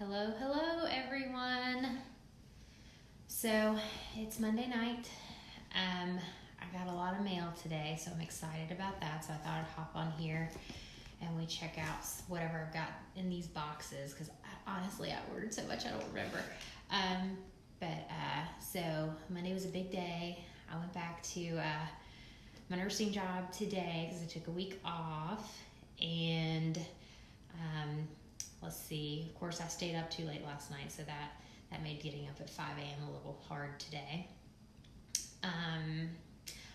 Hello, hello everyone. So it's Monday night. I got a lot of mail today, so I'm excited about that. So I thought I'd hop on here and we check out whatever I've got in these boxes because honestly I ordered so much I don't remember. So Monday was a big day. I went back to my nursing job today because I took a week off and let's see, of course I stayed up too late last night, so that made getting up at 5 a.m. a little hard today. I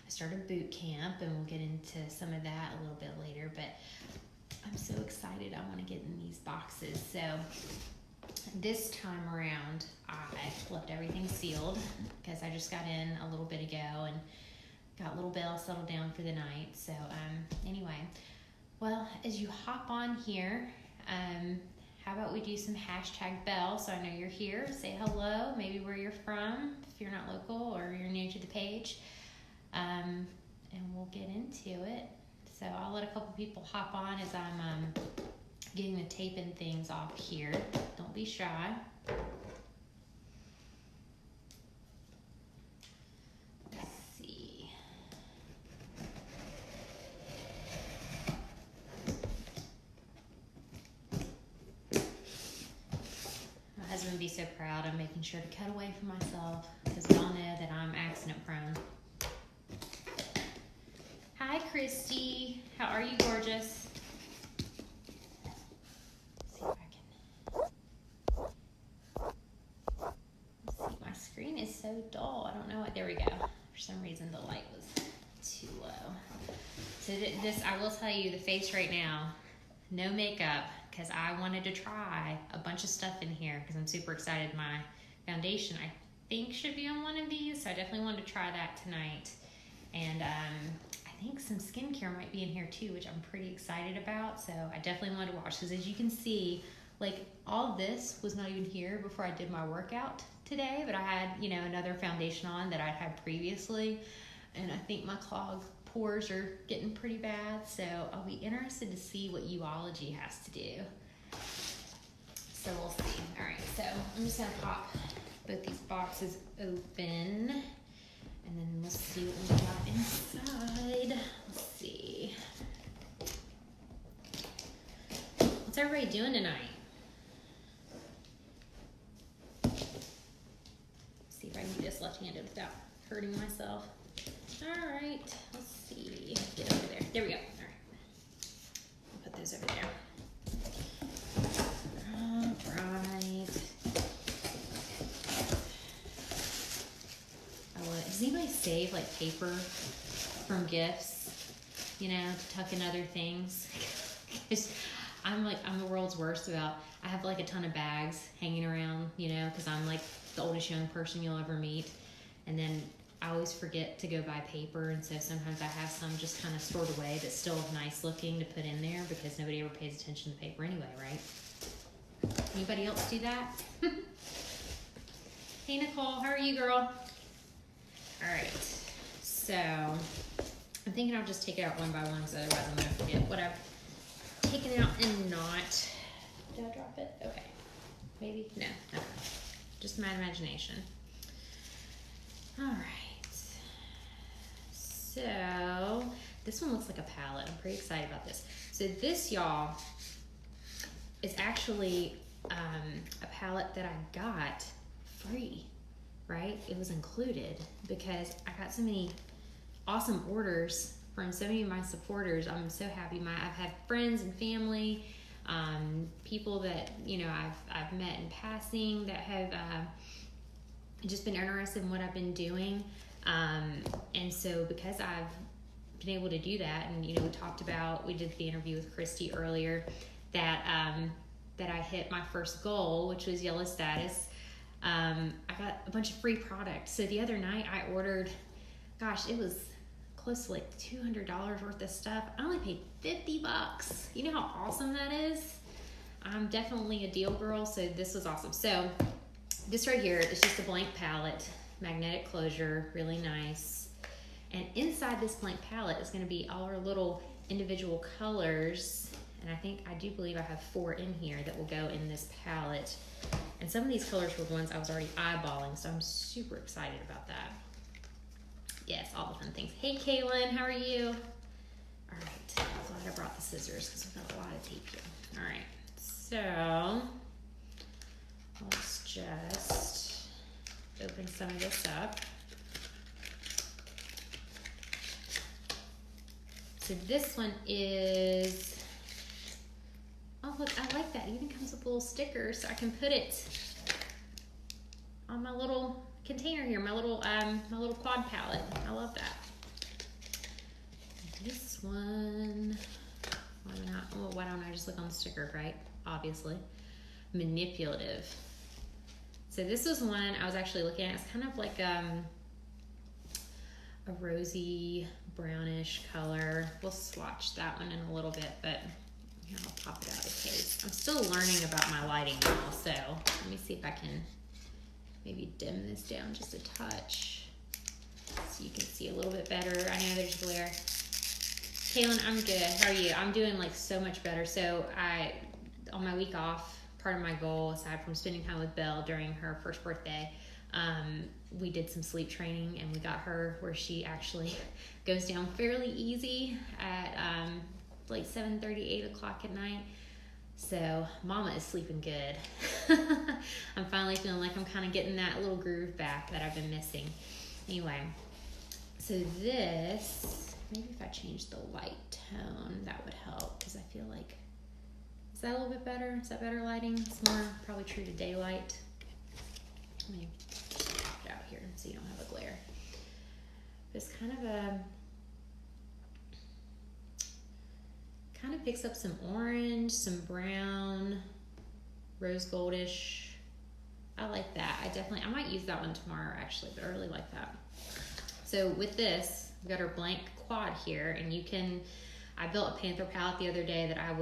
started boot camp and we'll get into some of that a little bit later, but I'm so excited. I want to get in these boxes. So this time around I left everything sealed because I just got in a little bit ago and got little Belle settled down for the night. So anyway, well, as you hop on here, how about we do some hashtag Belle so I know you're here. Say hello, maybe where you're from if you're not local or you're new to the page, and we'll get into it. So I'll let a couple people hop on as I'm getting the tape and things off here. Don't be shy. Let's see. My husband would be so proud. I'm making sure to cut away from myself because we all know that I'm accident prone. Hi, Christy. How are you, gorgeous? Let's see if I can. Let's see, my screen is so dull. I don't know what. There we go. For some reason, the light was too low. So this, I will tell you, the face right now, no makeup, because I wanted to try a bunch of stuff in here because I'm super excited. My foundation, I think, should be on one of these, so I definitely wanted to try that tonight. And I think some skincare might be in here too, which I'm pretty excited about. So I definitely wanted to watch because as you can see, like all this was not even here before I did my workout today, but I had, another foundation on that I'd had previously. And I think my clogged pores are getting pretty bad. So I'll be interested to see what Uology has to do. So we'll see. All right, so I'm just gonna pop both these boxes open. And then let's see what we got inside. Let's see. What's everybody doing tonight? Let's see if I can do this left-handed without hurting myself. All right, let's see. Get over there. There we go. All right. I'll put those over there. All right. Does anybody save like paper from gifts, to tuck in other things? I'm the world's worst about, I have like a ton of bags hanging around, because I'm like the oldest young person you'll ever meet. And then I always forget to go buy paper. And so sometimes I have some just kind of stored away that's still nice looking to put in there because nobody ever pays attention to paper anyway, right? Anybody else do that? Hey, Nicole, how are you, girl? All right, so I'm thinking I'll just take it out one by one because otherwise I'm going to forget what I've taken out and not. Did I drop it? Okay. Maybe? No. Okay. Just my imagination. All right. So this one looks like a palette. I'm pretty excited about this. So this, y'all, is actually a palette that I got free. Right? It was included because I got so many awesome orders from so many of my supporters. I'm so happy. I've had friends and family, people that, I've met in passing that have just been interested in what I've been doing. And so because I've been able to do that, and, we did the interview with Christy earlier, that I hit my first goal, which was yellow status. I got a bunch of free products. So the other night I ordered, it was close to like $200 worth of stuff. I only paid $50. You know how awesome that is? I'm definitely a deal girl, so this was awesome. So this right here is just a blank palette, magnetic closure, really nice. And inside this blank palette is going to be all our little individual colors. And I do believe I have 4 in here that will go in this palette. And some of these colors were ones I was already eyeballing, so I'm super excited about that. Yes, all the fun things. Hey, Kaylin, how are you? All right, I'm glad I brought the scissors because we've got a lot of tape here. All right, so let's just open some of this up. So this one is, oh look, I like that. It even comes with a little sticker so I can put it on my little container here, my little quad palette. I love that. This one, why don't I just look on the sticker, right? Obviously. Manipulative. So this was one I was actually looking at. It's kind of like a rosy brownish color. We'll swatch that one in a little bit, but here, I'll pop it out of case. I'm still learning about my lighting now, so let me see if I can maybe dim this down just a touch so you can see a little bit better. I know there's glare. Kaylin, I'm good. How are you? I'm doing like so much better. So on my week off, part of my goal, aside from spending time with Belle during her first birthday, we did some sleep training, and we got her where she actually goes down fairly easy at like 7:30, 8 o'clock at night. So mama is sleeping good. I'm finally feeling like I'm kind of getting that little groove back that I've been missing. Anyway, so this, maybe if I change the light tone, that would help, because I feel like, is that a little bit better? Is that better lighting? It's more probably true to daylight. Let me pop it out here so you don't have a glare. It's kind of picks up some orange, some brown, rose goldish. I like that. I might use that one tomorrow actually, but I really like that. So with this, we've got our blank quad here, and I built a Panther palette the other day that I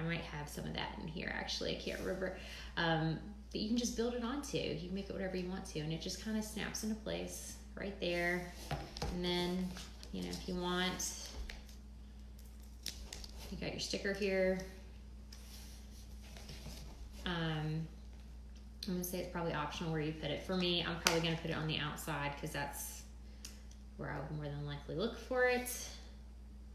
might have some of that in here actually, I can't remember. But you can just build it onto. You can make it whatever you want to, and it just kind of snaps into place right there. And then, if you want, you got your sticker here. I'm gonna say it's probably optional where you put it. For me, I'm probably gonna put it on the outside because that's where I would more than likely look for it.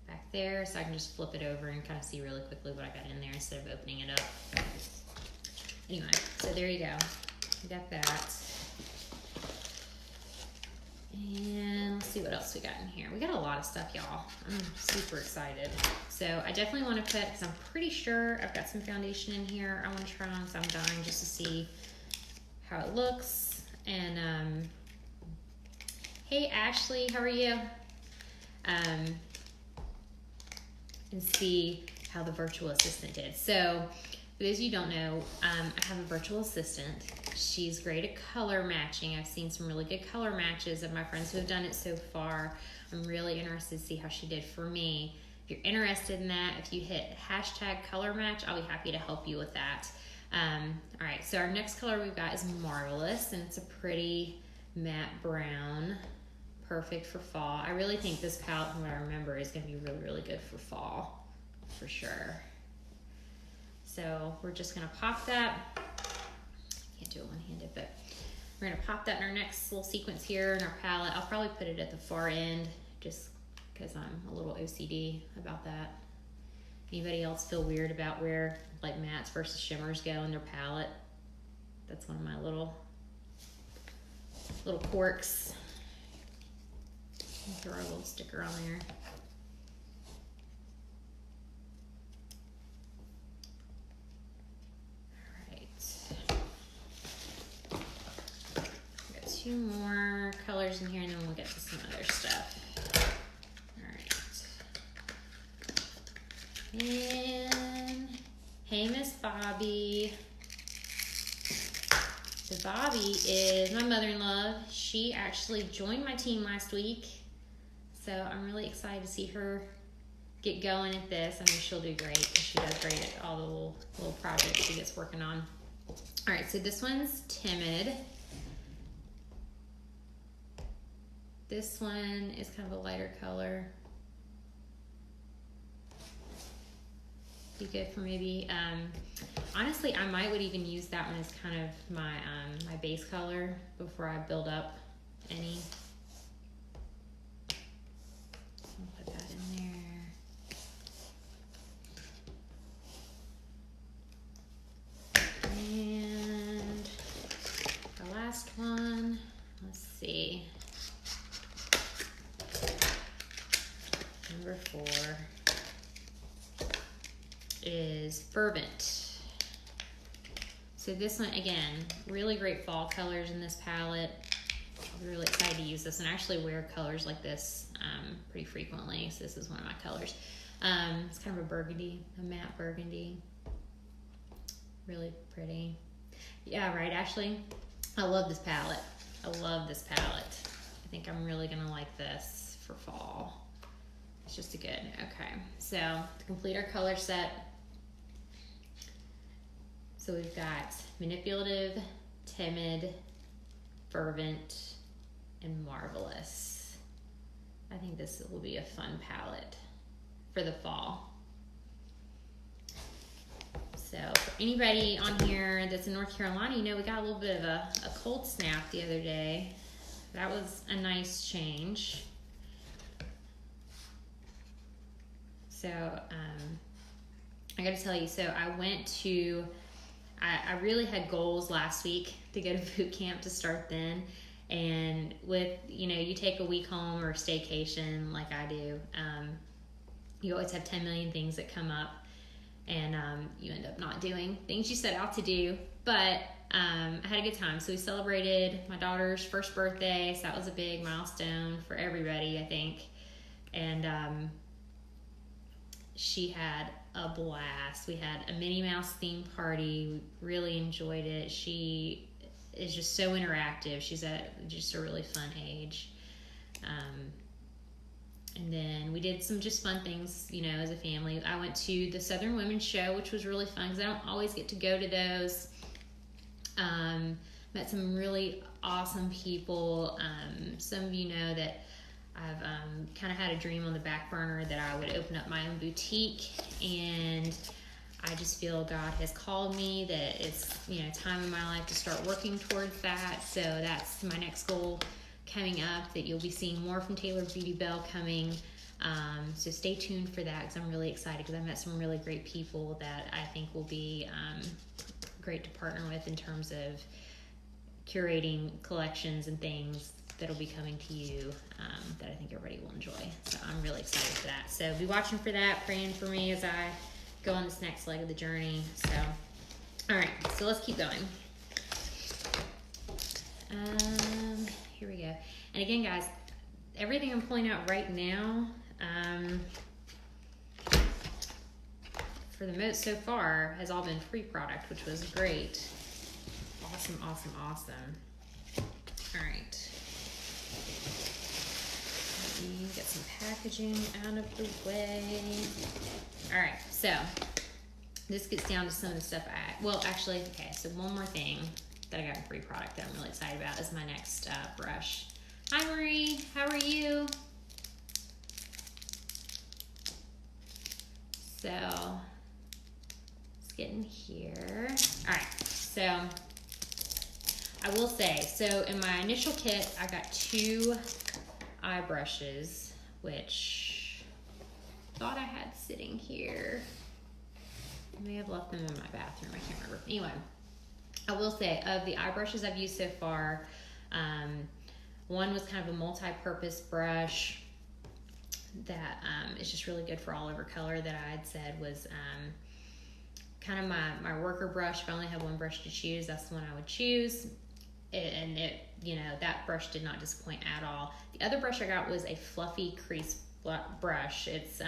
Back there, so I can just flip it over and kind of see really quickly what I got in there instead of opening it up. Anyway, so there you go. We got that. And let's see what else we got in here. We got a lot of stuff, y'all. I'm super excited. So I definitely want to put, because I'm pretty sure I've got some foundation in here I want to try on, so I'm dying just to see how it looks. And hey Ashley, how are you? And see how the virtual assistant did. So for those of you who don't know, I have a virtual assistant. She's great at color matching. I've seen some really good color matches of my friends who have done it so far. I'm really interested to see how she did for me. If you're interested in that, if you hit #color match, I'll be happy to help you with that. All right, so our next color we've got is Marvelous, and it's a pretty matte brown, perfect for fall. I really think this palette, from what I remember, is going to be really, really good for fall, for sure. So we're just going to pop that. Can't do it one-handed, but we're going to pop that in our next little sequence here in our palette. I'll probably put it at the far end just because I'm a little OCD about that. Anybody else feel weird about where like mattes versus shimmers go in their palette? That's one of my little quirks. Throw a little sticker on there. Two more colors in here, and then we'll get to some other stuff. All right. And hey, Miss Bobby. So Bobby is my mother-in-law. She actually joined my team last week, so I'm really excited to see her get going at this. I know she'll do great. She does great at all the little projects she gets working on. All right, so this one's Timid. This one is kind of a lighter color. Be good for maybe, honestly, I would even use that one as kind of my, my base color before I build up any. I'll put that in there. And the last one, let's see. Number 4 is Fervent. So this one, again, really great fall colors in this palette. I'm really excited to use this, and I actually wear colors like this pretty frequently, so this is one of my colors. It's kind of a burgundy, a matte burgundy. Really pretty. Yeah, right, Ashley? I love this palette. I love this palette. I think I'm really gonna like this for fall. It's just a good, okay. So to complete our color set, so we've got Manipulative, Timid, Fervent, and Marvelous. I think this will be a fun palette for the fall. So for anybody on here that's in North Carolina, you know, we got a little bit of a cold snap the other day. That was a nice change. So I got to tell you, so I went to, I really had goals last week to go to boot camp to start then. And with, you know, you take a week home or staycation like I do, you always have 10 million things that come up. And you end up not doing things you set out to do. But I had a good time. So we celebrated my daughter's first birthday. So that was a big milestone for everybody, I think. And she had a blast. We had a Minnie Mouse themed party. We really enjoyed it. She is just so interactive. She's at just a really fun age. And then we did some just fun things, you know, as a family. I went to the Southern Women's Show, which was really fun because I don't always get to go to those. Met some really awesome people. Some of you know that I've kind of had a dream on the back burner that I would open up my own boutique, and I just feel God has called me, that it's, you know, time in my life to start working towards that. So that's my next goal coming up, that you'll be seeing more from Taylor Beauty Belle coming. So stay tuned for that, because I'm really excited, because I met some really great people that I think will be great to partner with in terms of curating collections and things that'll be coming to you that I think everybody will enjoy. So I'm really excited for that. So be watching for that, praying for me as I go on this next leg of the journey. So, all right, so let's keep going. Here we go. And again, guys, everything I'm pulling out right now, for the most so far, has all been free product, which was great. Awesome, awesome, awesome. All right. Let me get some packaging out of the way. All right, so this gets down to some of the stuff actually, okay, so one more thing that I got in free product that I'm really excited about is my next brush. Hi Marie, how are you? So let's get in here. All right, so I will say, so in my initial kit, I got 2 eye brushes, which I thought I had sitting here. I may have left them in my bathroom, I can't remember. Anyway, I will say, of the eye brushes I've used so far, one was kind of a multi-purpose brush that is just really good for all over color, that I had said was kind of my worker brush. If I only had one brush to choose, that's the one I would choose. And it, you know, that brush did not disappoint at all. The other brush I got was a fluffy crease brush. It's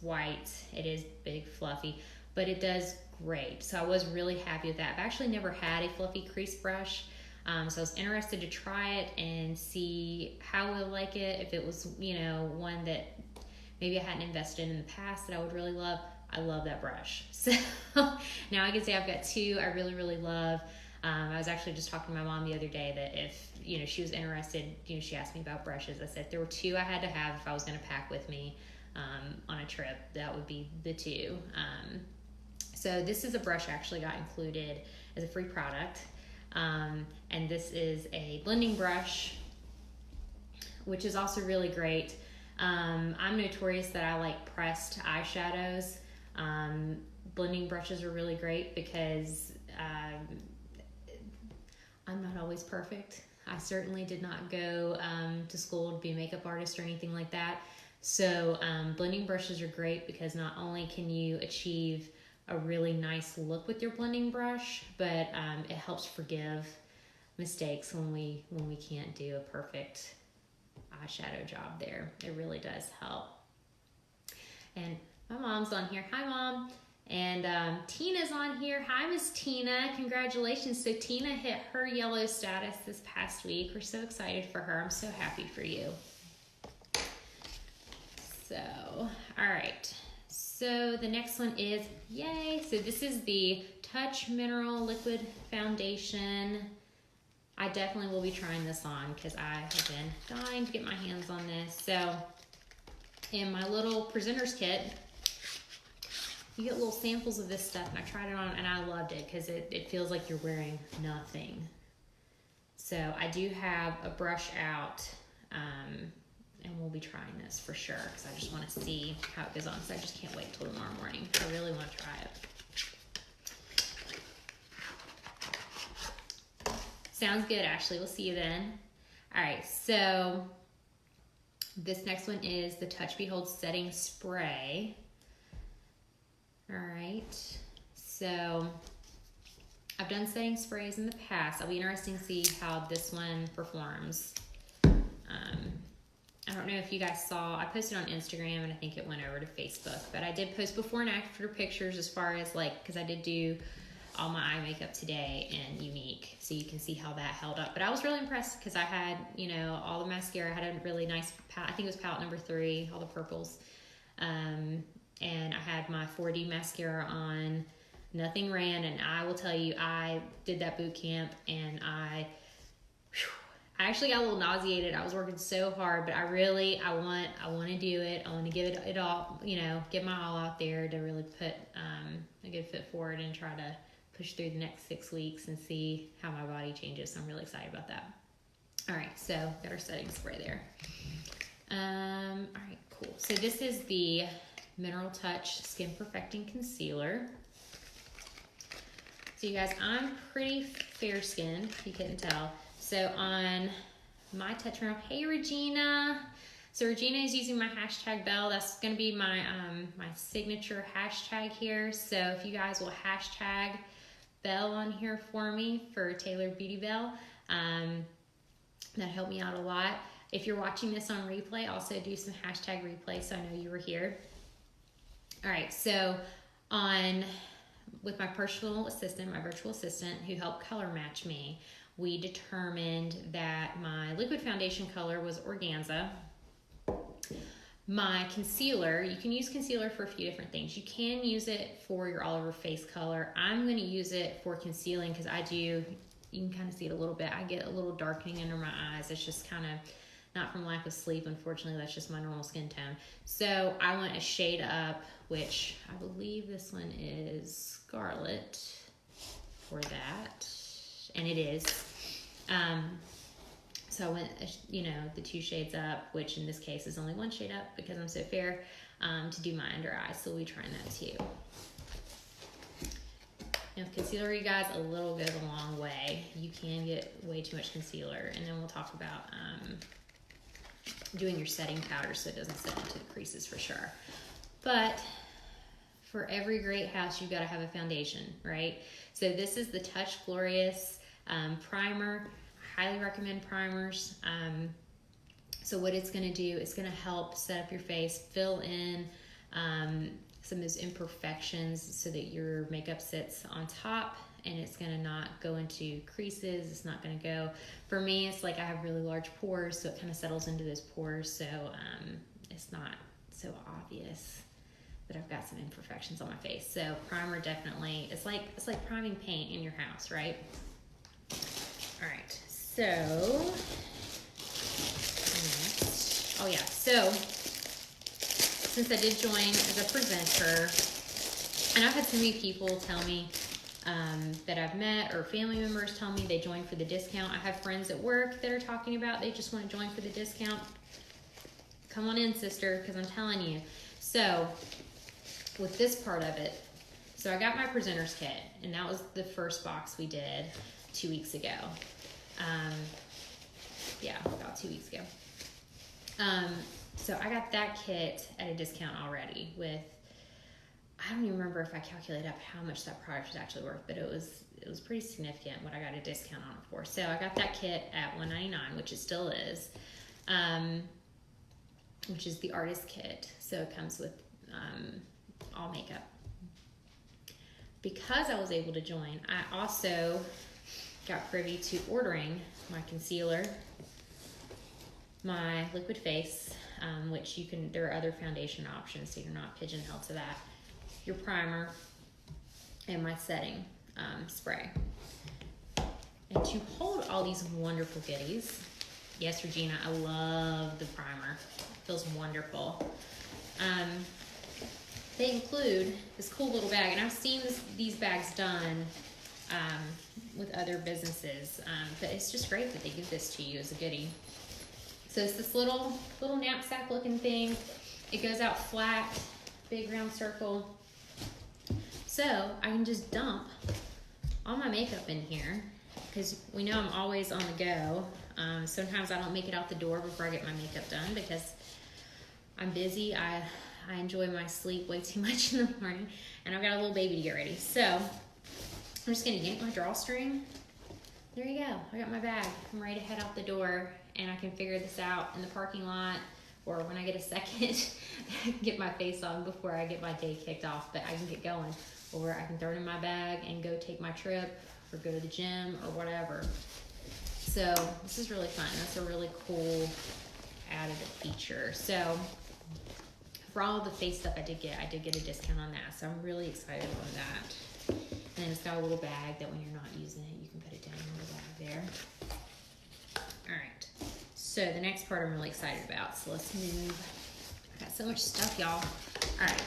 white. It is big, fluffy, but it does great. So I was really happy with that. I've actually never had a fluffy crease brush. So I was interested to try it and see how I would like it. If it was, you know, one that maybe I hadn't invested in the past that I would really love. I love that brush. So now I can say I've got 2 I really, really love. I was actually just talking to my mom the other day that if, you know, she was interested, you know, she asked me about brushes. I said there were 2 I had to have if I was going to pack with me. on a trip. That would be the two. So this is a brush I actually got included as a free product. And this is a blending brush, which is also really great. I'm notorious that I like pressed eyeshadows. Blending brushes are really great because I'm not always perfect. I certainly did not go to school to be a makeup artist or anything like that. So blending brushes are great because not only can you achieve a really nice look with your blending brush, but it helps forgive mistakes when we can't do a perfect eyeshadow job there. It really does help. And my mom's on here. Hi, Mom. And Tina's on here. Hi, Miss Tina. Congratulations. So Tina hit her yellow status this past week. We're so excited for her. I'm so happy for you. So, all right. So the next one is, yay. So this is the Touch Mineral Liquid Foundation. I definitely will be trying this on because I have been dying to get my hands on this. So in my little presenter's kit, you get little samples of this stuff, and I tried it on and I loved it because it feels like you're wearing nothing. So I do have a brush out, and we'll be trying this for sure because I just want to see how it goes on. So I just can't wait till tomorrow morning. I really want to try it. Sounds good, Ashley. We'll see you then. All right, so this next one is the Touch Behold Setting Spray. All right, so I've done setting sprays in the past. It'll be interesting to see how this one performs. I don't know if you guys saw, I posted on Instagram and I think it went over to Facebook, but I did post before and after pictures as far as like, because I did do all my eye makeup today in Younique, so you can see how that held up. But I was really impressed because I had, you know, all the mascara. I had a really nice palette. I think it was palette number 3, all the purples. And I had my 4D mascara on. Nothing ran, and I will tell you, I did that boot camp, and I actually got a little nauseated. I was working so hard, but I want to do it. I want to give it all, you know, get my all out there to really put a good foot forward and try to push through the next 6 weeks and see how my body changes. So I'm really excited about that. All right, so got our setting spray there. All right, cool. So this is the Mineral Touch Skin Perfecting Concealer. So you guys, I'm pretty fair skinned, if you couldn't tell. So on my Touch Mineral, hey Regina. So Regina is using my hashtag Belle. That's gonna be my my signature hashtag here. So if you guys will hashtag Belle on here for me for Taylor Beauty Belle, that helped me out a lot. If you're watching this on replay, also do some hashtag replay so I know you were here. All right, so with my personal assistant, my virtual assistant who helped color match me, we determined that my liquid foundation color was Organza. My concealer, you can use concealer for a few different things. You can use it for your all over face color. I'm going to use it for concealing because you can kind of see it a little bit. I get a little darkening under my eyes. It's just kind of not from lack of sleep. Unfortunately, that's just my normal skin tone. So I went a shade up, which I believe this one is Scarlet for that. And it is. So I went, you know, the 2 shades up, which in this case is only 1 shade up because I'm so fair, to do my under eyes. So we'll be trying that too. You know, concealer, you guys, a little goes a long way. You can get way too much concealer. And then we'll talk about doing your setting powder so it doesn't set into the creases for sure. But for every great house, you've got to have a foundation, right? So this is the Touch Glorious primer. I highly recommend primers. So what it's going to do, it's going to help set up your face, fill in some of those imperfections so that your makeup sits on top and it's going to not go into creases. It's not going to go, for me, it's like I have really large pores, so it kind of settles into those pores. So it's not so obvious that I've got some imperfections on my face. So primer definitely, it's like priming paint in your house, right? All right, so, oh yeah, so since I did join as a presenter, and I've had so many people tell me that I've met, or family members tell me they joined for the discount. I have friends at work that are talking about they just want to join for the discount. Come on in, sister, because I'm telling you. So with this part of it, so I got my presenter's kit, and that was the first box we did 2 weeks ago. Yeah, about 2 weeks ago. So I got that kit at a discount already with, I don't even remember if I calculated up how much that product was actually worth, but it was pretty significant what I got a discount on it for. So I got that kit at $199, which it still is, which is the artist kit. So it comes with all makeup. Because I was able to join, I also got privy to ordering my concealer, my liquid face, which you can, there are other foundation options, so you're not pigeonholed to that, your primer, and my setting spray. And to hold all these wonderful goodies, yes, Regina, I love the primer. It feels wonderful. They include this cool little bag, and I've seen these bags done with other businesses, but it's just great that they give this to you as a goodie. So it's this little knapsack looking thing. It goes out flat, big round circle. So I can just dump all my makeup in here, because we know I'm always on the go. Sometimes I don't make it out the door before I get my makeup done because I'm busy. I enjoy my sleep way too much in the morning, and I've got a little baby to get ready. So I'm just gonna yank my drawstring. There you go, I got my bag. I'm ready to head out the door, and I can figure this out in the parking lot, or when I get a second, I can get my face on before I get my day kicked off, but I can get going. Or I can throw it in my bag and go take my trip, or go to the gym, or whatever. So this is really fun. That's a really cool added feature. So for all the face stuff I did get a discount on that. So I'm really excited on that. And then it's got a little bag that when you're not using it, you can put it down in the bag there. All right. So the next part I'm really excited about. So let's move. I got so much stuff, y'all. All right.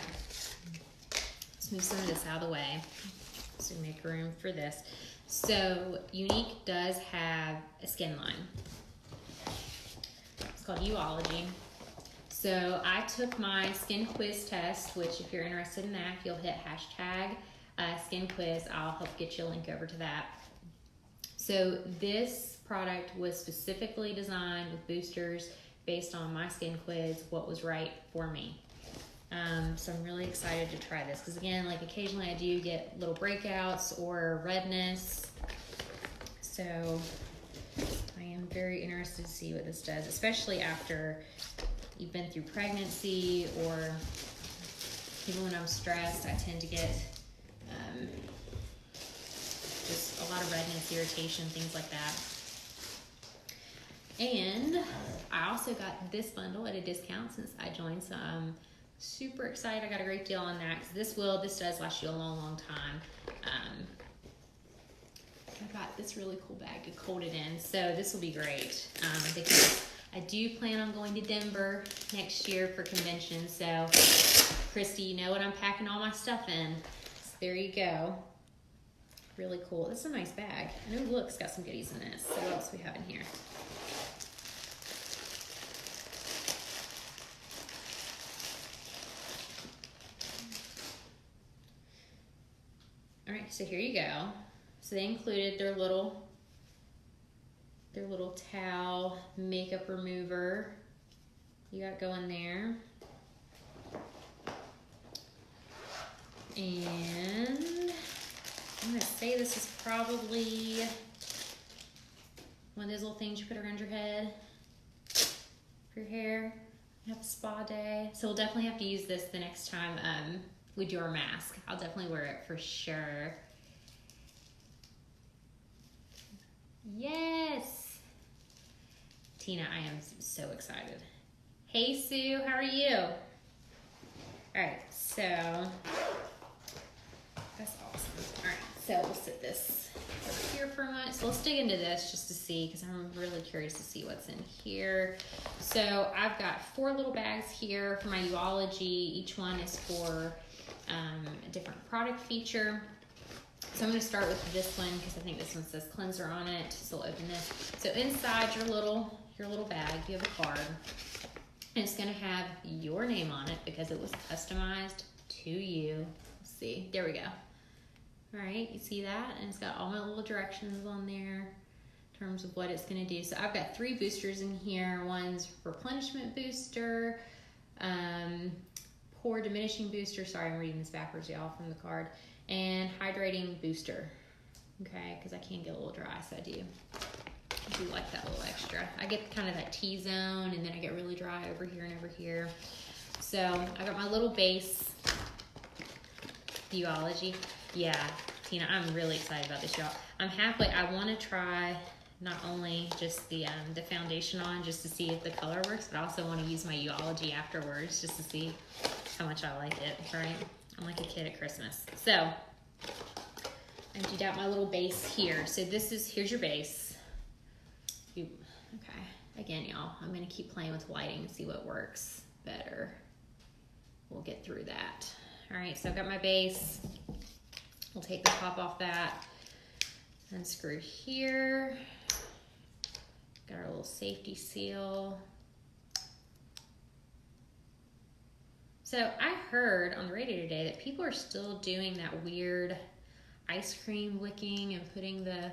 Let's move some of this out of the way so make room for this. So Younique does have a skin line. It's called Uology. So I took my skin quiz test, which if you're interested in that, if you'll hit hashtag skin quiz, I'll help get you a link over to that. So this product was specifically designed with boosters based on my skin quiz, what was right for me. So I'm really excited to try this because again, like occasionally I do get little breakouts or redness. So I am very interested to see what this does, especially after you've been through pregnancy, or even when I'm stressed, I tend to get just a lot of redness, irritation, things like that. And I also got this bundle at a discount since I joined, so I'm super excited. I got a great deal on that because this does last you a long time. I got this really cool bag to cold it in, so this will be great because I do plan on going to Denver next year for convention. So Christy, you know what I'm packing all my stuff in. So there you go. Really cool. This is a nice bag. I know look, it's got some goodies in this. So what else do we have in here? All right, so here you go. So they included their little towel makeup remover you got going there. And I'm gonna say this is probably one of those little things you put around your head for your hair. You have a spa day. So we'll definitely have to use this the next time we do our mask. I'll definitely wear it for sure. Yes! Tina, I am so excited. Hey Sue, how are you? All right, so that's awesome. All right, so we'll sit this over here for a moment. So let's dig into this just to see, because I'm really curious to see what's in here. So I've got 4 little bags here for my Uology. Each one is for a different product feature. So I'm going to start with this one because I think this one says cleanser on it. So we'll open this. So inside your little bag, you have a card. And it's going to have your name on it because it was customized to you. Let's see. There we go. All right, you see that? And it's got all my little directions on there in terms of what it's going to do. So I've got 3 boosters in here. One's replenishment booster, pore diminishing booster. Sorry, I'm reading this backwards, y'all, from the card. And hydrating booster. Okay, because I can get a little dry, so I do like that little extra. I get kind of that T-zone, and then I get really dry over here and over here. So I got my little base Uology. Yeah, Tina, I'm really excited about this, y'all. I want to try not only just the foundation on just to see if the color works, but I also want to use my Uology afterwards just to see how much I like it, right? I'm like a kid at Christmas. So I emptied out my little base here. So here's your base. Okay, again, y'all, I'm going to keep playing with lighting and see what works better. We'll get through that. All right, so I've got my base. We'll take the top off that. Unscrew here. Got our little safety seal. So I heard on the radio today that people are still doing that weird ice cream licking and putting the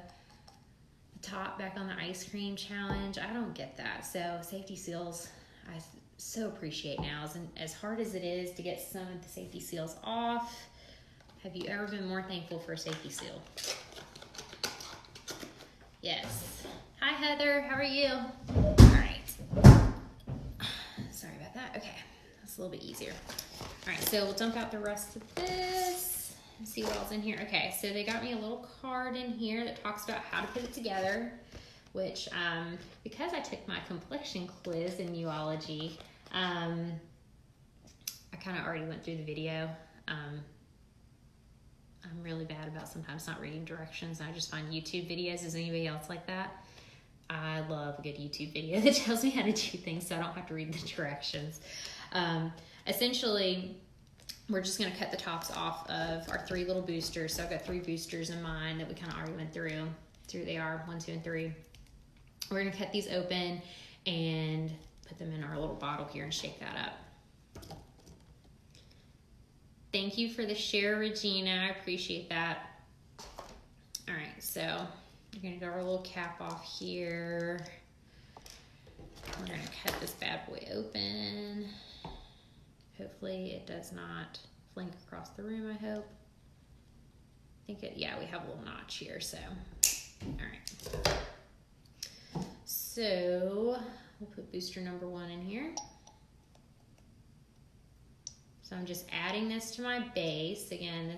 top back on the ice cream challenge. I don't get that. So safety seals, I so appreciate now. As hard as it is to get some of the safety seals off, have you ever been more thankful for a safety seal? Yes. Hi, Heather. How are you? All right. Sorry about that. Okay. That's a little bit easier. All right. So we'll dump out the rest of this and see what else in here. Okay. So they got me a little card in here that talks about how to put it together, which, because I took my complexion quiz in Uology, I kind of already went through the video. I'm really bad about sometimes not reading directions. I just find YouTube videos. Is anybody else like that? I love a good YouTube video that tells me how to do things so I don't have to read the directions. Essentially, we're just going to cut the tops off of our 3 little boosters. So I've got 3 boosters in mine that we kind of already went through. Here they are, 1, 2, and 3. We're going to cut these open and put them in our little bottle here and shake that up. Thank you for the share, Regina. I appreciate that. All right, so we're going to get our little cap off here. We're going to cut this bad boy open. Hopefully it does not flink across the room, I hope. Yeah, we have a little notch here, so. All right. So we'll put booster number 1 in here. So I'm just adding this to my base. Again,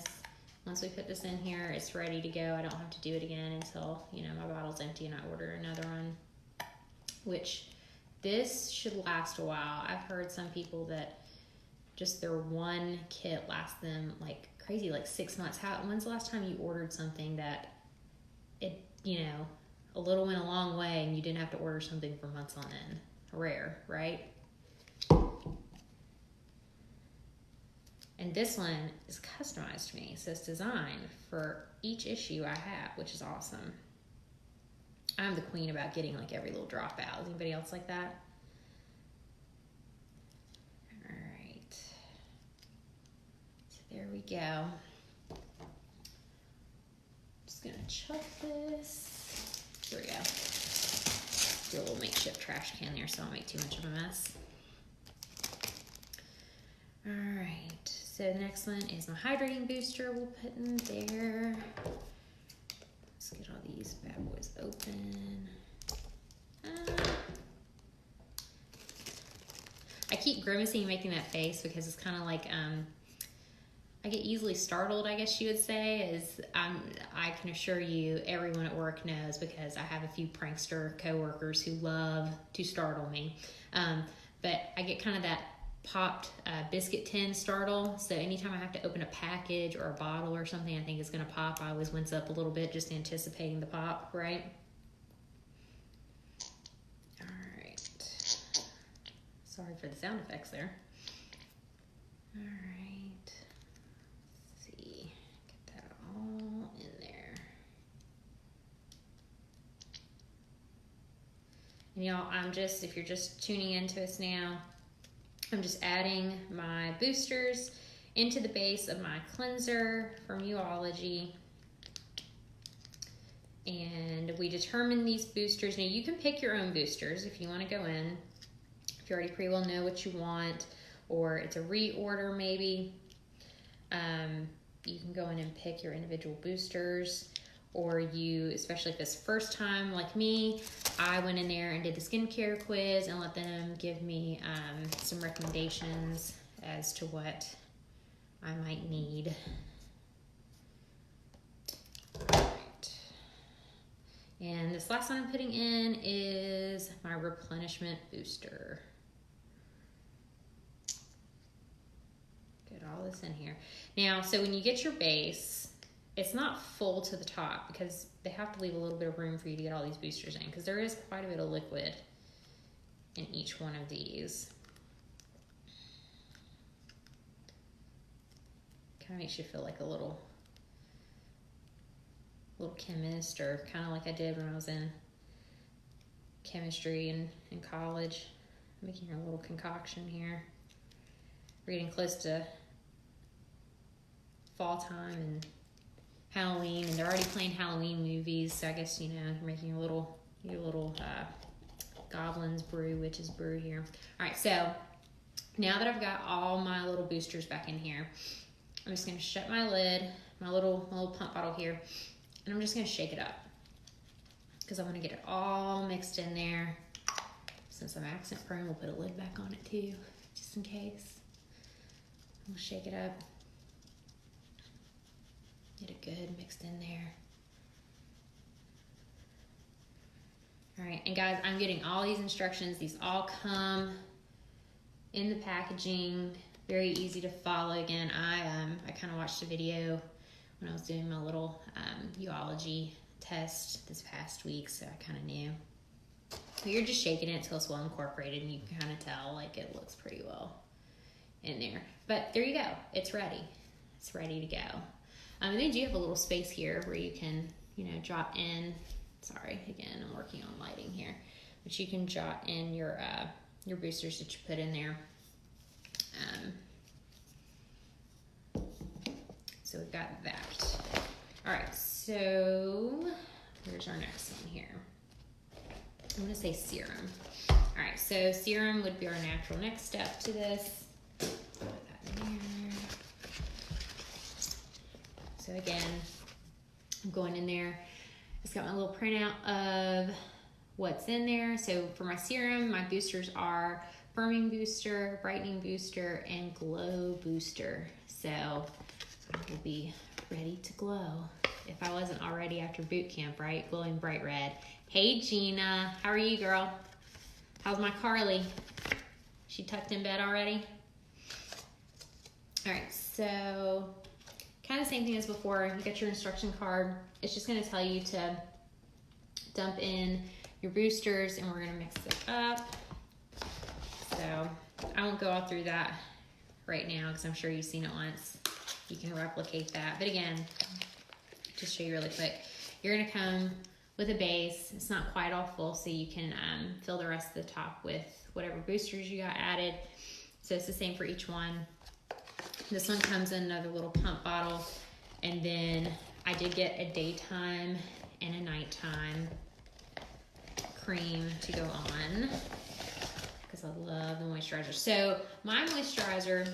once we put this in here, it's ready to go. I don't have to do it again until, my bottle's empty and I order another one, which this should last a while. I've heard some people that just their one kit lasts them like crazy, like 6 months. When's the last time you ordered something that it, a little went a long way and you didn't have to order something for months on end? Rare, right? And this one is customized to me. So it's designed for each issue I have, which is awesome. I'm the queen about getting like every little drop out. Is anybody else like that? All right. So there we go. Just gonna chuck this. Here we go. Do a little makeshift trash can there so I don't make too much of a mess. All right. So the next one is my hydrating booster we'll put in there. Let's get all these bad boys open. I keep grimacing and making that face because it's kind of like, I get easily startled, I guess you would say. I can assure you everyone at work knows because I have a few prankster coworkers who love to startle me. But I get kind of that popped biscuit tin startle. So anytime I have to open a package or a bottle or something I think is going to pop, I always wince up a little bit just anticipating the pop, right? All right. Sorry for the sound effects there. All right. Let's see. Get that all in there. And y'all, if you're just tuning into us now, I'm just adding my boosters into the base of my cleanser from Uology. And we determine these boosters. Now you can pick your own boosters if you want to go in. If you already pretty well know what you want, or it's a reorder maybe, you can go in and pick your individual boosters. Or you, especially if it's first time like me, I went in there and did the skincare quiz and let them give me some recommendations as to what I might need. All right. And this last one I'm putting in is my replenishment booster. Get all this in here. Now, so when you get your base, it's not full to the top because they have to leave a little bit of room for you to get all these boosters in, because there is quite a bit of liquid in each one of these. Kind of makes you feel like a little chemist, or kind of like I did when I was in chemistry in college, making a little concoction here. We're getting close to fall time and Halloween, and they're already playing Halloween movies, so I guess, you know, you're making your little goblins brew, witches brew here. All right, so now that I've got all my little boosters back in here, I'm just gonna shut my lid, my little pump bottle here, and I'm just gonna shake it up because I want to get it all mixed in there. Since I'm accent prone, we'll put a lid back on it too, just in case. We'll shake it up. Get it good mixed in there. All right, and guys, I'm getting all these instructions. These all come in the packaging. Very easy to follow. Again, I kind of watched a video when I was doing my little Uology test this past week, so I kind of knew. But you're just shaking it until it's well incorporated, and you can kind of tell like it looks pretty well in there. But there you go. It's ready. It's ready to go. And then you have a little space here where you can, you know, drop in. Sorry, again, I'm working on lighting here, but you can jot in your boosters that you put in there. So we've got that. All right, so here's our next one here. I'm gonna say serum. All right, so serum would be our natural next step to this. Put that in there. So again, I'm going in there. It's got my little printout of what's in there. So for my serum, my boosters are firming booster, brightening booster, and glow booster. So I will be ready to glow. If I wasn't already after boot camp, right? Glowing bright red. Hey Gina, how are you, girl? How's my Carly? She tucked in bed already? All right, so kind of the same thing as before. You got your instruction card. It's just going to tell you to dump in your boosters, and we're going to mix it up. So I won't go all through that right now because I'm sure you've seen it once. You can replicate that. But again, just show you really quick. You're going to come with a base. It's not quite all full, so you can fill the rest of the top with whatever boosters you got added. So it's the same for each one. This one comes in another little pump bottle, and then I did get a daytime and a nighttime cream to go on because I love the moisturizer. So my moisturizer,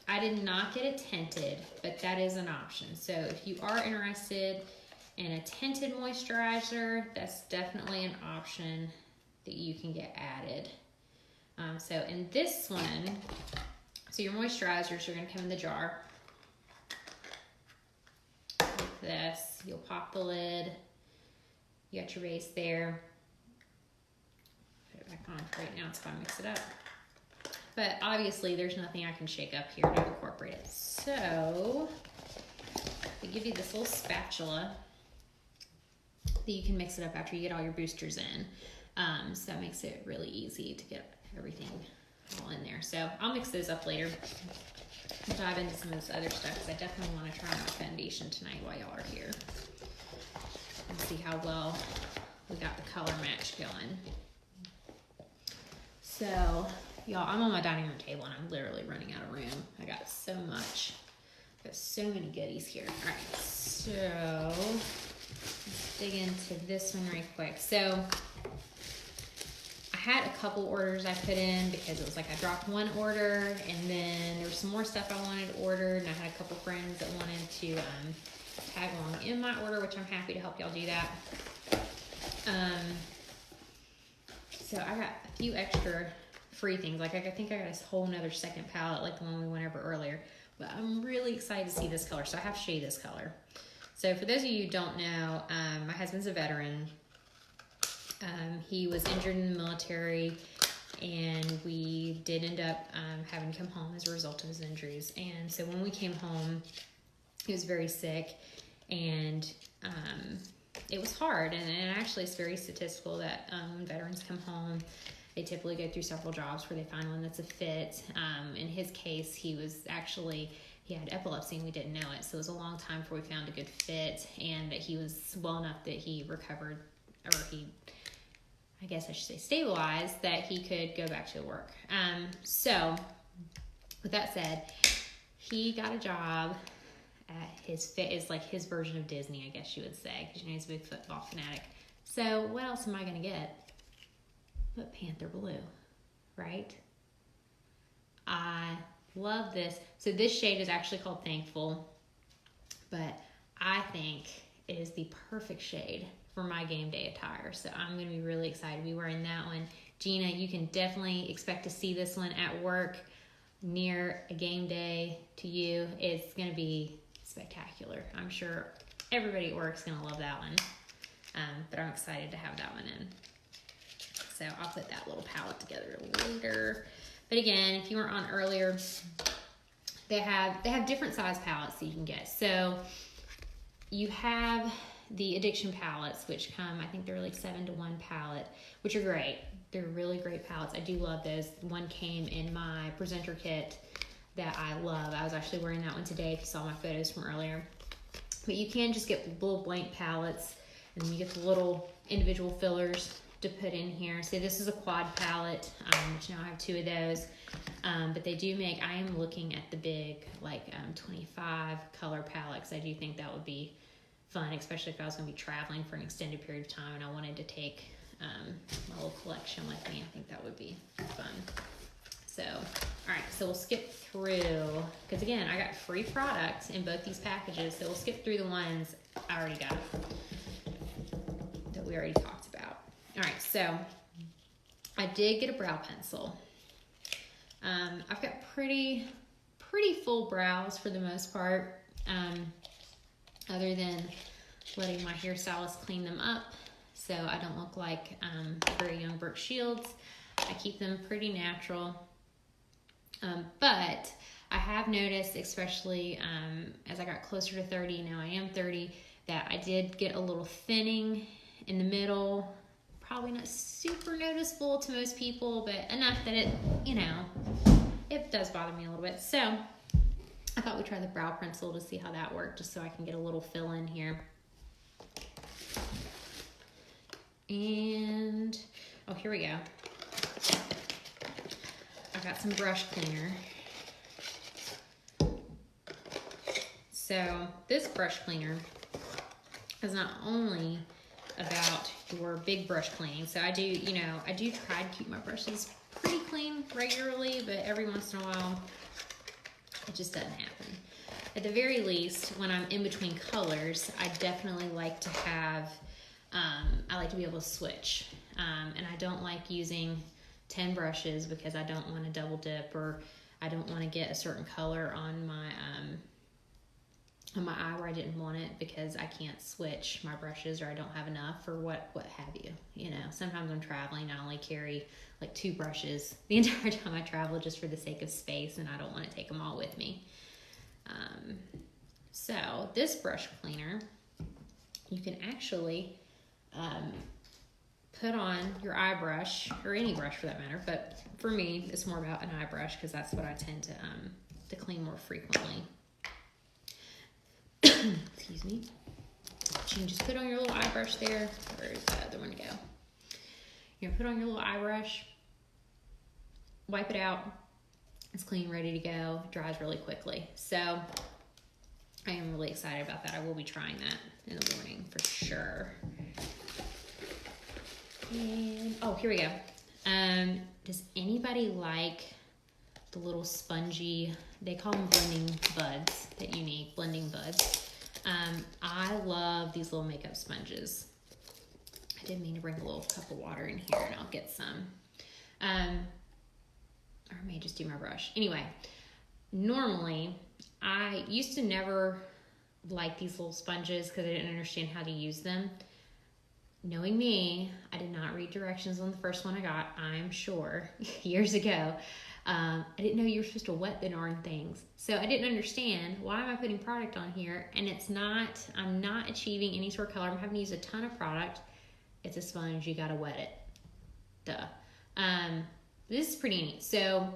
I did not get it tinted, but that is an option. So if you are interested in a tinted moisturizer, that's definitely an option that you can get added. So in this one, so your moisturizers are going to come in the jar like this. You'll pop the lid. You got your base there. Put it back on for right now until I mix it up. but obviously there's nothing I can shake up here to incorporate it. So they give you this little spatula that you can mix it up after you get all your boosters in. So that makes it really easy to get everything all in there. So I'll mix those up later. I'll dive into some of this other stuff because I definitely want to try my foundation tonight while y'all are here and see how well we got the color match going. So, y'all, I'm on my dining room table and I'm literally running out of room. I got so much. Got so many goodies here. All right, so let's dig into this one right quick. So I had a couple orders I put in because it was like I dropped one order and then there was some more stuff I wanted ordered, and I had a couple friends that wanted to tag along in my order, which I'm happy to help y'all do that. So I got a few extra free things. Like I think I got a whole nother second palette like the one we went over earlier. But I'm really excited to see this color. So I have to show you this color. So for those of you who don't know, my husband's a veteran. He was injured in the military, and we did end up having to come home as a result of his injuries. And so when we came home, he was very sick, and it was hard. And actually, it's very statistical that when veterans come home, they typically go through several jobs before they find one that's a fit. In his case, he had epilepsy and we didn't know it. So it was a long time before we found a good fit, and he was well enough that he recovered, or I guess I should say stabilized, that he could go back to work. So with that said, he got a job at his fit is like his version of Disney, I guess you would say, because he's a big football fanatic. So what else am I going to get but Panther Blue, right? I love this. So this shade is actually called Thankful, but I think it is the perfect shade for my game day attire. So I'm going to be really excited to be wearing that one. Gina, you can definitely expect to see this one at work near a game day to you. It's going to be spectacular. I'm sure everybody at work is going to love that one. But I'm excited to have that one in. So I'll put that little palette together later. But again, if you weren't on earlier, they have different size palettes that you can get. So you have the Addiction palettes, which come, I think they're like 7-to-1 palette, which are great. They're really great palettes. I do love those. One came in my presenter kit that I love. I was actually wearing that one today if you saw my photos from earlier. But you can just get little blank palettes, and then you get the little individual fillers to put in here. So this is a quad palette, which now I have 2 of those. But they do make, I am looking at the big, like 25 color palettes. I do think that would be fun, especially if I was going to be traveling for an extended period of time and I wanted to take my little collection with me. I think that would be fun. So, all right, so we'll skip through, because again, I got free products in both these packages, so we'll skip through the ones I already got that we already talked about. All right, so I did get a brow pencil. I've got pretty full brows for the most part, other than letting my hairstylist clean them up so I don't look like a very young Brooke Shields. I keep them pretty natural. But I have noticed, especially as I got closer to 30, now I am 30, that I did get a little thinning in the middle. Probably not super noticeable to most people, but enough that it, it does bother me a little bit. So I thought we'd try the brow pencil to see how that worked, just so I can get a little fill in here. And, oh, here we go. I got some brush cleaner. So this brush cleaner is not only about your big brush cleaning. So I do try to keep my brushes pretty clean regularly, but every once in a while, it just doesn't happen. At the very least, when I'm in between colors, I definitely like to have, I like to be able to switch. And I don't like using 10 brushes because I don't want to double dip, or I don't want to get a certain color on on my eye where I didn't want it because I can't switch my brushes or I don't have enough or what have you. You know, sometimes I'm traveling, I only carry like 2 brushes the entire time I travel just for the sake of space, and I don't want to take them all with me. So this brush cleaner, you can actually put on your eye brush, or any brush for that matter, but for me, it's more about an eye brush because that's what I tend to clean more frequently. Excuse me. You can just put on your little eye brush there. Where's the other one go? You know, put on your little eye brush, wipe it out. It's clean, ready to go. It dries really quickly. So I am really excited about that. I will be trying that in the morning for sure. And oh, here we go. Does anybody like the little spongy, they call them blending buds that you need, blending buds. I love these little makeup sponges. I didn't mean to bring a little cup of water in here, and I'll get some. Or I may just do my brush. Anyway, normally I used to never like these little sponges because I didn't understand how to use them. Knowing me, I did not read directions on the first one I got, I'm sure, years ago. I didn't know you were supposed to wet the darn things. So I didn't understand, why am I putting product on here? And it's not, I'm not achieving any sort of color. I'm having to use a ton of product. It's a sponge, you gotta wet it. Duh. This is pretty neat. So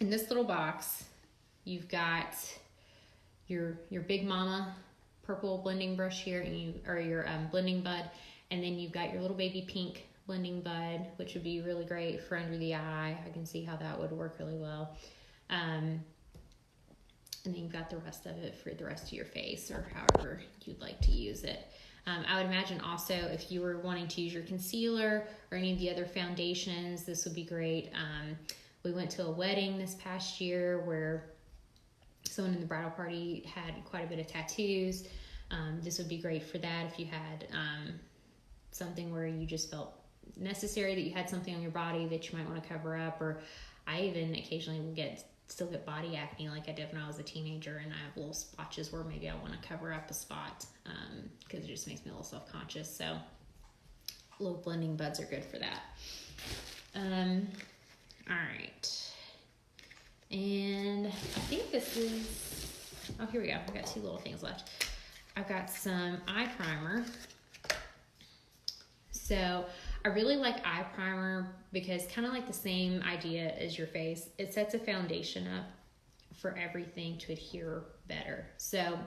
in this little box, you've got your Big Mama purple blending brush here, and your blending bud, and then you've got your little baby pink blending bud, which would be really great for under the eye. I can see how that would work really well. And then you've got the rest of it for the rest of your face, or however you'd like to use it. I would imagine also if you were wanting to use your concealer or any of the other foundations, this would be great. We went to a wedding this past year where someone in the bridal party had quite a bit of tattoos. This would be great for that if you had something where you just felt necessary that you had something on your body that you might want to cover up. Or I even occasionally will still get body acne like I did when I was a teenager, and I have little splotches where maybe I want to cover up a spot because it just makes me a little self-conscious. So little blending buds are good for that. All right, and I think this is, oh, here we go. I've got 2 little things left. I've got some eye primer. So I really like eye primer because kind of like the same idea as your face. It sets a foundation up for everything to adhere better. So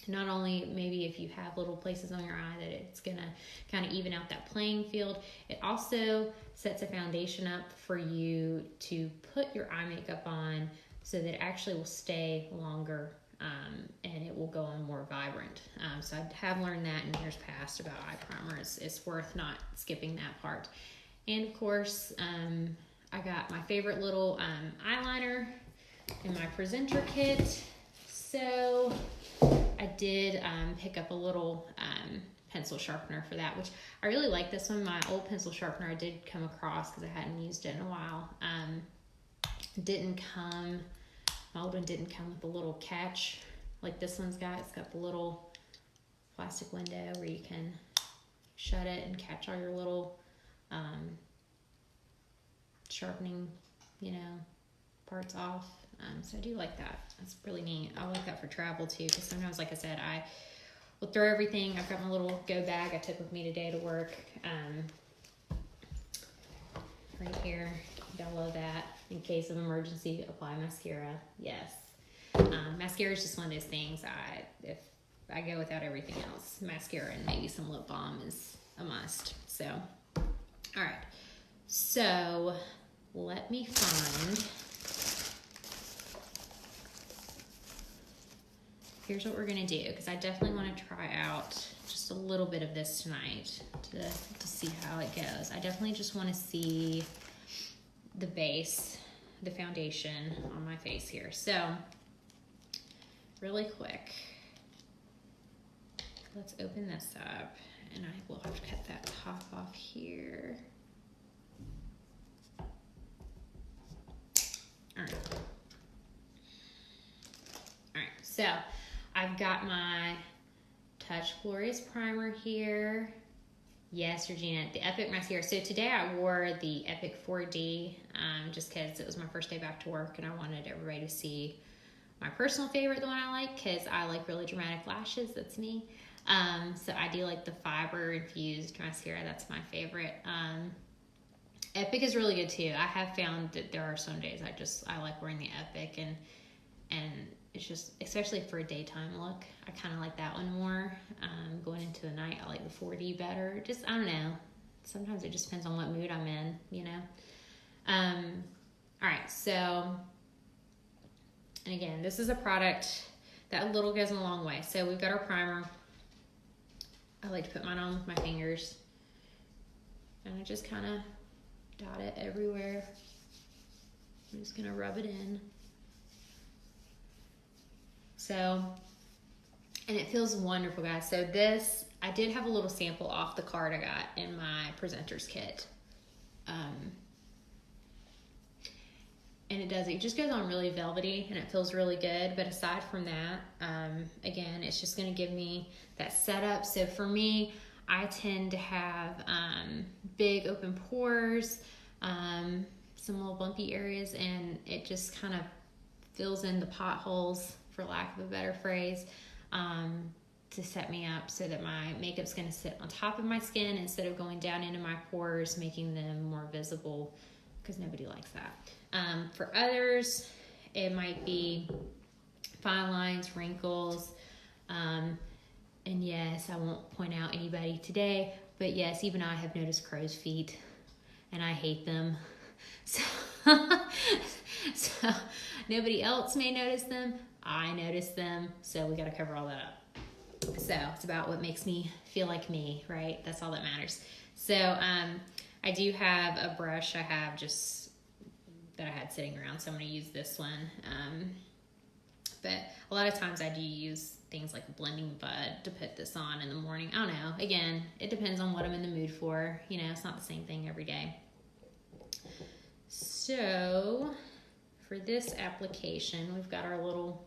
not only maybe if you have little places on your eye that it's going to kind of even out that playing field, it also sets a foundation up for you to put your eye makeup on so that it actually will stay longer. And it will go on more vibrant. So I have learned that in years past about eye primer. It's worth not skipping that part. And of course, I got my favorite little eyeliner in my presenter kit. So I did pick up a little pencil sharpener for that, which I really like this one. My old pencil sharpener I did come across because I hadn't used it in a while. My old one didn't come with a little catch like this one's got. It's got the little plastic window where you can shut it and catch all your little sharpening, parts off. So I do like that. That's really neat. I like that for travel too, because sometimes, like I said, I will throw everything. I've got my little go bag I took with me today to work. Right here, download that. In case of emergency, apply mascara. Yes. Mascara is just one of those things. If I go without everything else, mascara and maybe some lip balm is a must. So, all right. So, let me find. Here's what we're gonna do, because I definitely want to try out just a little bit of this tonight to see how it goes. I definitely just want to see the base, the foundation on my face here. So, really quick, let's open this up, and I will have to cut that top off here. All right. So I've got my Touch Glorious Primer here. Yes, Regina, the Epic Mascara. So today I wore the Epic 4D just because it was my first day back to work and I wanted everybody to see my personal favorite, the one I like, because I like really dramatic lashes. That's me. So I do like the fiber infused mascara. That's my favorite. Epic is really good too. I have found that there are some days I like wearing the Epic and it's just, especially for a daytime look, I kind of like that one more. Going into the night, I like the 4D better. Just, I don't know. Sometimes it just depends on what mood I'm in, you know? All right, so, and again, this is a product that a little goes a long way. So we've got our primer. I like to put mine on with my fingers. And I just kind of dot it everywhere. I'm just going to rub it in. So, and it feels wonderful, guys. So this, I did have a little sample off the card I got in my presenter's kit. And it just goes on really velvety and it feels really good. But aside from that, again, it's just going to give me that setup. So for me, I tend to have big open pores, some little bumpy areas, and it just kind of fills in the potholes, for lack of a better phrase, to set me up so that my makeup's going to sit on top of my skin instead of going down into my pores, making them more visible, because nobody likes that. For others, it might be fine lines, wrinkles, and yes, I won't point out anybody today, but yes, even I have noticed crow's feet, and I hate them. So nobody else may notice them. I notice them, so we got to cover all that up. So it's about what makes me feel like me, right? That's all that matters. So I do have a brush I have just that I had sitting around, so I'm going to use this one. But a lot of times I do use things like Blending Bud to put this on in the morning. I don't know. Again, it depends on what I'm in the mood for. You know, it's not the same thing every day. So for this application, we've got our little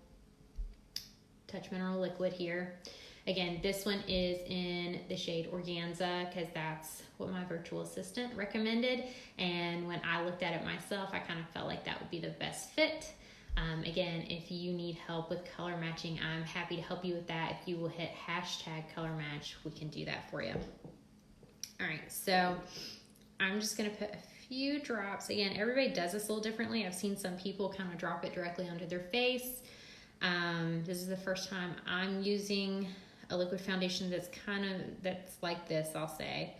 Touch Mineral Liquid here. Again, this one is in the shade Organza because that's what my virtual assistant recommended. And when I looked at it myself, I kind of felt like that would be the best fit. Again, if you need help with color matching, I'm happy to help you with that. If you will hit #colormatch, we can do that for you. All right, so I'm just going to put a few drops. Again, everybody does this a little differently. I've seen some people kind of drop it directly onto their face. This is the first time I'm using a liquid foundation that's like this, I'll say.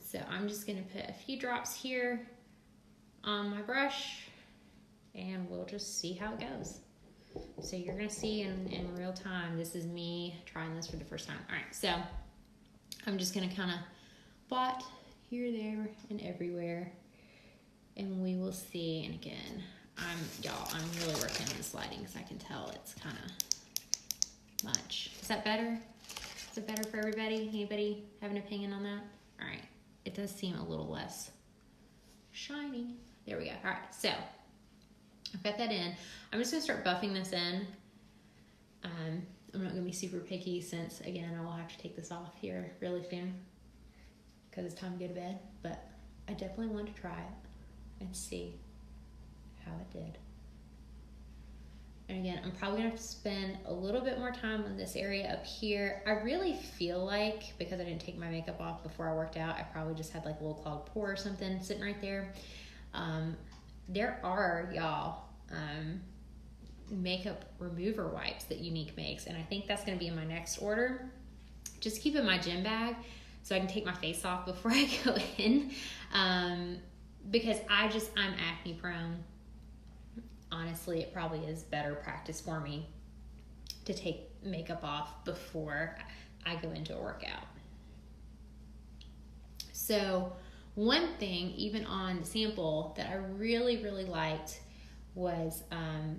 So I'm just going to put a few drops here on my brush and we'll just see how it goes. So you're going to see in real time, this is me trying this for the first time. All right, so I'm just going to kind of blot here, there, and everywhere, and we will see. And again, I'm really working on this lighting because I can tell it's kind of much. Is that better? Is it better for everybody? Anybody have an opinion on that? All right, it does seem a little less shiny. There we go. All right, so I've got that in. I'm just gonna start buffing this in. I'm not gonna be super picky since, again, I will have to take this off here really soon because it's time to go to bed, but I definitely want to try it and see how it did. And again, I'm probably gonna have to spend a little bit more time on this area up here. I really feel like, because I didn't take my makeup off before I worked out, I probably just had like a little clogged pore or something sitting right there. There are, y'all, makeup remover wipes that Younique makes, and I think that's gonna be in my next order. Just keep it in my gym bag so I can take my face off before I go in, because I'm acne prone. Honestly, it probably is better practice for me to take makeup off before I go into a workout. So one thing, even on the sample, that I really, really liked was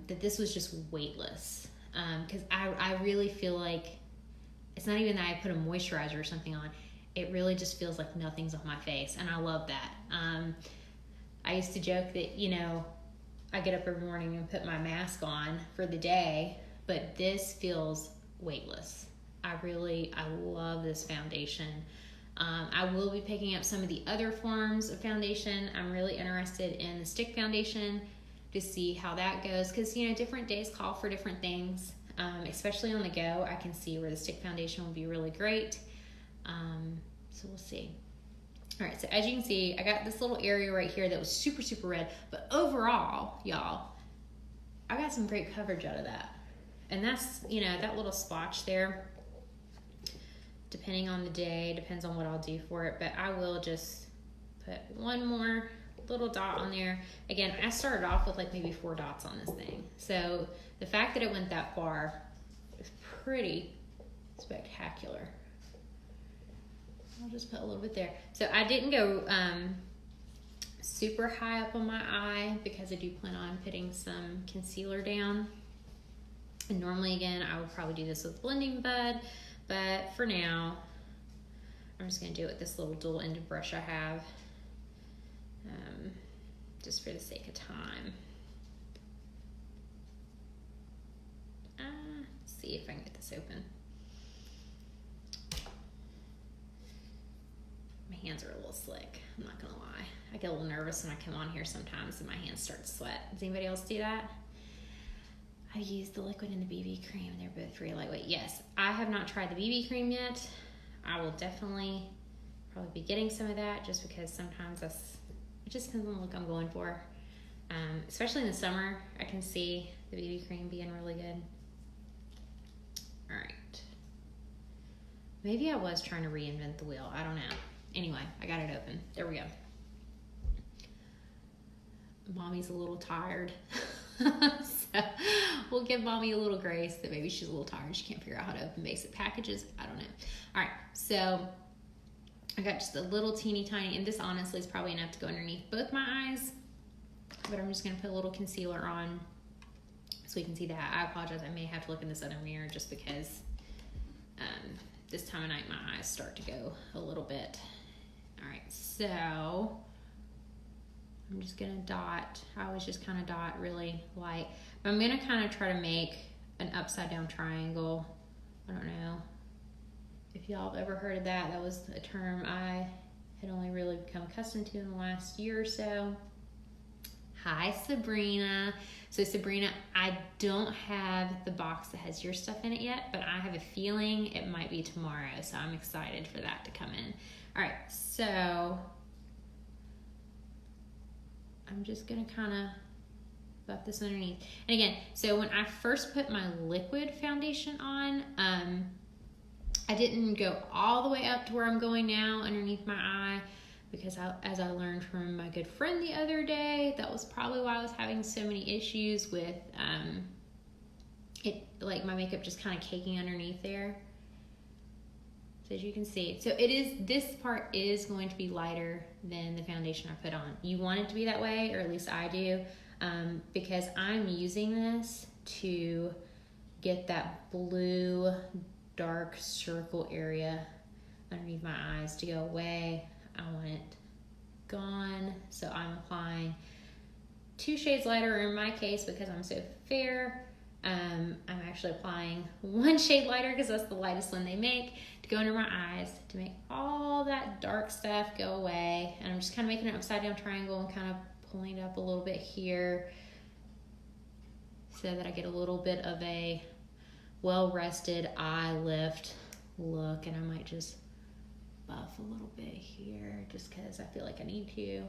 that this was just weightless. Because I really feel like it's not even that I put a moisturizer or something on. It really just feels like nothing's on my face, and I love that. I used to joke that, I get up every morning and put my mask on for the day but this feels weightless. I love this foundation. I will be picking up some of the other forms of foundation. I'm really interested in the stick foundation to see how that goes, because different days call for different things, especially on the go. I can see where the stick foundation will be really great. So we'll see. All right, so as you can see, I got this little area right here that was super, super red, but overall, y'all, I got some great coverage out of that. And that's, that little splotch there, depending on the day, depends on what I'll do for it, but I will just put one more little dot on there. Again, I started off with like maybe 4 dots on this thing. So the fact that it went that far is pretty spectacular. I'll just put a little bit there. So I didn't go super high up on my eye because I do plan on putting some concealer down. And normally, again, I would probably do this with Blending Bud, but for now, I'm just going to do it with this little dual-ended brush I have, just for the sake of time. Let's see if I can get this open. My hands are a little slick, I'm not gonna lie. I get a little nervous when I come on here sometimes and my hands start to sweat. Does anybody else do that? I use the liquid and the BB cream. They're both really lightweight. Yes, I have not tried the BB cream yet. I will definitely probably be getting some of that, just because sometimes it just depends on the look I'm going for. Especially in the summer, I can see the BB cream being really good. All right. Maybe I was trying to reinvent the wheel. I don't know. Anyway, I got it open. There we go. Mommy's a little tired. So we'll give Mommy a little grace that maybe she's a little tired. She can't figure out how to open basic packages. I don't know. All right, so I got just a little teeny tiny, and this honestly is probably enough to go underneath both my eyes, but I'm just gonna put a little concealer on so we can see that. I apologize, I may have to look in this other mirror just because this time of night my eyes start to go a little bit. All right, so I'm just gonna dot. I always just kind of dot really light, but I'm gonna kind of try to make an upside down triangle. I don't know if y'all have ever heard of that. That was a term I had only really become accustomed to in the last year or so. Hi, Sabrina. So Sabrina, I don't have the box that has your stuff in it yet, but I have a feeling it might be tomorrow, so I'm excited for that to come in. All right, so I'm just gonna kind of buff this underneath. And again, so when I first put my liquid foundation on, I didn't go all the way up to where I'm going now underneath my eye, because as I learned from my good friend the other day, that was probably why I was having so many issues with it, like my makeup just kind of caking underneath there. So as you can see, so this part is going to be lighter than the foundation I put on. You want it to be that way, or at least I do, because I'm using this to get that blue dark circle area underneath my eyes to go away. I want it gone, so I'm applying 2 shades lighter in my case because I'm so fair. I'm actually applying 1 shade lighter because that's the lightest one they make to go under my eyes to make all that dark stuff go away. And I'm just kind of making an upside down triangle and kind of pulling it up a little bit here so that I get a little bit of a well-rested eye lift look. And I might just buff a little bit here just because I feel like I need to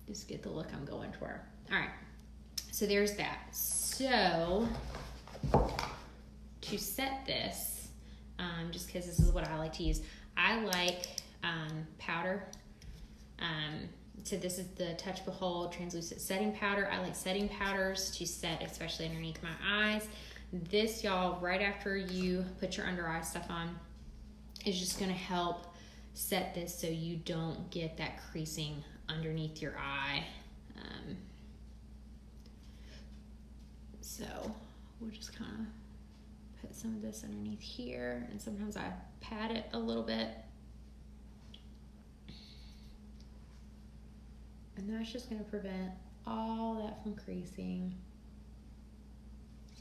just get the look I'm going for. All right, so there's that. So to set this, just because this is what I like to use, I like powder. So this is the Touch Behold Translucent Setting Powder. I like setting powders to set, especially underneath my eyes. This, y'all, right after you put your under eye stuff on, is just gonna help set this so you don't get that creasing underneath your eye. So we'll just kind of put some of this underneath here, and sometimes I pat it a little bit. And that's just gonna prevent all that from creasing.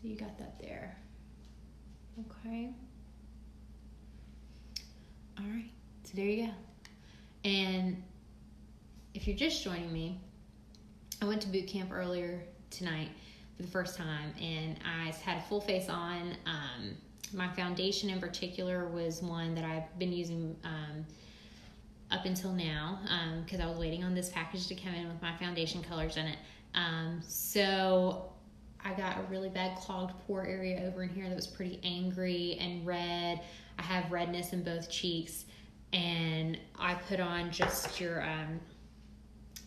So you got that there. Okay. All right. So there you go. And if you're just joining me, I went to boot camp earlier tonight for the first time, and I had a full face on. My foundation in particular was one that I've been using up until now, because I was waiting on this package to come in with my foundation colors in it. So I got a really bad clogged pore area over in here that was pretty angry and red. I have redness in both cheeks, and I put on just your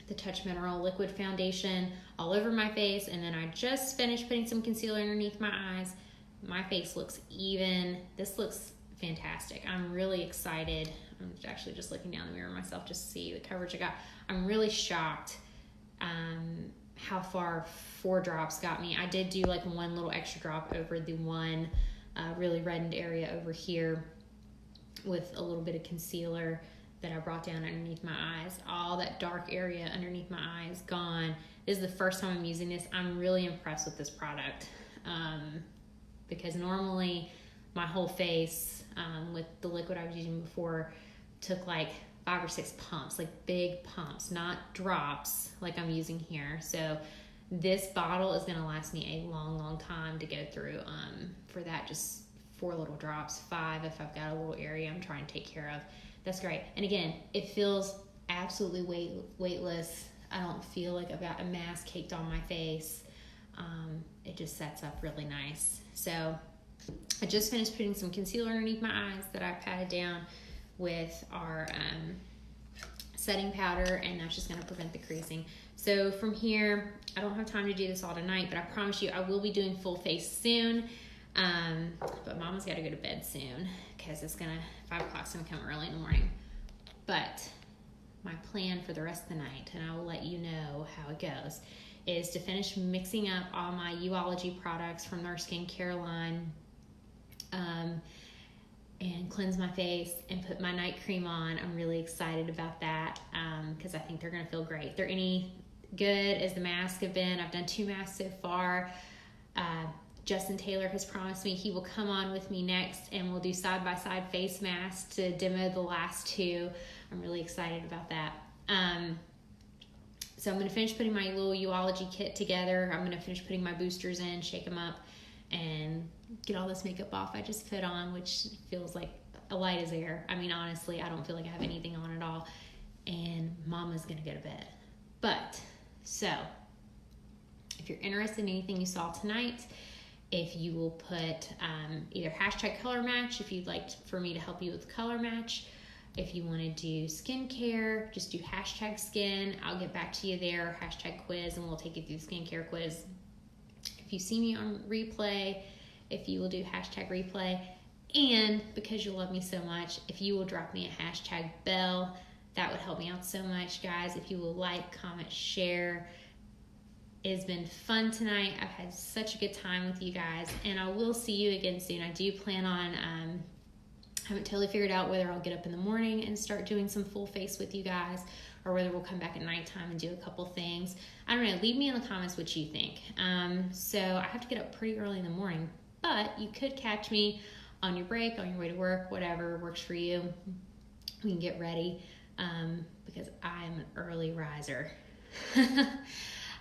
the Touch Mineral Liquid Foundation all over my face, and then I just finished putting some concealer underneath my eyes. My face looks even. This looks fantastic. I'm really excited. I'm actually just looking down the mirror myself just to see the coverage I got. I'm really shocked how far 4 drops got me. I did do like one little extra drop over the one really reddened area over here with a little bit of concealer that I brought down underneath my eyes. All that dark area underneath my eyes gone. This is the first time I'm using this. I'm really impressed with this product because normally my whole face with the liquid I was using before took like 5 or 6 pumps, like big pumps, not drops like I'm using here. So this bottle is going to last me a long, long time to go through. For that, just 4 little drops, 5 if I've got a little area I'm trying to take care of. That's great. And again, it feels absolutely weightless. I don't feel like I've got a mask caked on my face. It just sets up really nice. So I just finished putting some concealer underneath my eyes that I patted down with our setting powder, and that's just going to prevent the creasing. So from here, I don't have time to do this all tonight, but I promise you I will be doing full face soon. But Mama's got to go to bed soon because it's 5 o'clock's gonna come early in the morning. But my plan for the rest of the night, and I will let you know how it goes, is to finish mixing up all my Uology products from their skincare line, and cleanse my face and put my night cream on. I'm really excited about that because I think they're gonna feel great. They're any good as the masks have been. I've done 2 masks so far. Justin Taylor has promised me he will come on with me next and we'll do side-by-side face masks to demo the last 2. I'm really excited about that. So I'm going to finish putting my little Uology kit together. I'm going to finish putting my boosters in, shake them up, and get all this makeup off I just put on, which feels like a light as air. I mean, honestly, I don't feel like I have anything on at all. And Mama's going to go to bed. But, so, if you're interested in anything you saw tonight, if you will put either hashtag color match, if you'd like for me to help you with the color match. If you want to do skincare, just do hashtag skin. I'll get back to you there, hashtag quiz, and we'll take you through the skincare quiz. If you see me on replay, if you will do hashtag replay. And because you love me so much, if you will drop me a hashtag bell, that would help me out so much, guys. If you will like, comment, share. It's been fun tonight. I've had such a good time with you guys, and I will see you again soon. I do plan on, I haven't totally figured out whether I'll get up in the morning and start doing some full face with you guys, or whether we'll come back at nighttime and do a couple things. I don't know. Leave me in the comments what you think. So I have to get up pretty early in the morning, but you could catch me on your break, on your way to work, whatever works for you. We can get ready because I'm an early riser.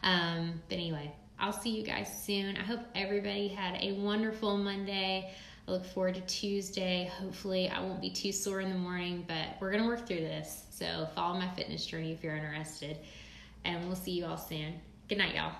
But anyway, I'll see you guys soon. I hope everybody had a wonderful Monday. I look forward to Tuesday. Hopefully I won't be too sore in the morning, but we're going to work through this. So follow my fitness journey if you're interested. And we'll see you all soon. Good night, y'all.